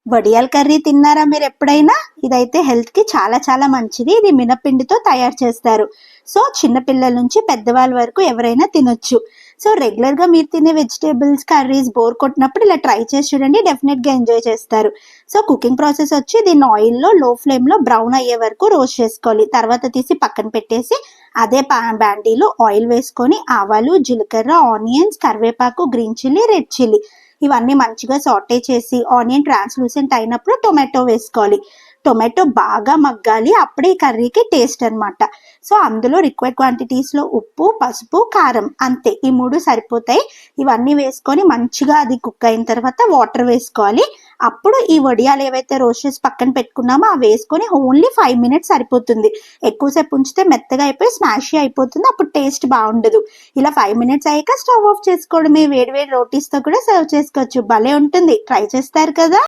వడియాల curry తిన్నారా మీరు ఎప్పుడైనా? ఇదైతే హెల్త్‌కి చాలా చాలా మంచిది. ఇది మినపిండితో తయారు చేస్తారు. సో, చిన్న పిల్లల నుంచి పెద్దవాళ్ళ వరకు ఎవరైనా తినొచ్చు. సో, రెగ్యులర్‌గా మీరు తినే వెజిటబుల్స్, కర్రీస్ బోర్ కొట్టినప్పుడు ఇలా ట్రై చేసి చూడండి. డెఫినిట్‌గా ఎంజాయ్ చేస్తారు. సో, కుకింగ్ ప్రాసెస్ వచ్చి దీన్ని ఆయిల్‌లో లో ఫ్లేమ్‌లో బ్రౌన్ అయ్యే వరకు రోస్ట్ చేసుకోవాలి. తర్వాత తీసి పక్కన పెట్టేసి అదే బాండీలో ఆయిల్ వేసుకొని ఆవాలు, జీలకర్ర, ఆనియన్స్, కరివేపాకు, గ్రీన్ చిల్లీ, రెడ్ చిల్లీ ఇవన్నీ మంచిగా సాటే చేసి ఆనియన్ ట్రాన్స్‌లూసెంట్ అయినప్పుడు టొమాటో వేసుకోవాలి. టొమాటో బాగా మగ్గాలి. అప్పుడే ఈ కర్రీకి టేస్ట్ అనమాట. సో, అందులో రిక్వైర్డ్ క్వాంటిటీస్‌లో ఉప్పు, పసుపు, కారం అంతే. ఈ 3 సరిపోతాయి. ఇవన్నీ వేసుకొని మంచిగా అది కుక్ అయిన తర్వాత వాటర్ వేసుకోవాలి. అప్పుడు ఈ వడియాలు ఏవైతే రోస్ట్ చేసి పక్కన పెట్టుకున్నామో అవి వేసుకొని ఓన్లీ 5 మినిట్స్ సరిపోతుంది. ఎక్కువసేపు ఉంచితే మెత్తగా అయిపోయి స్మాషీ అయిపోతుంది. అప్పుడు టేస్ట్ బావుండదు. ఇలా 5 మినిట్స్ అయ్యాక స్టవ్ ఆఫ్ చేసుకోవడమే. వేడి వేడి రోటీస్‌తో కూడా సర్వ్ చేసుకోవచ్చు. భలే ఉంటుంది. ట్రై చేస్తారు కదా!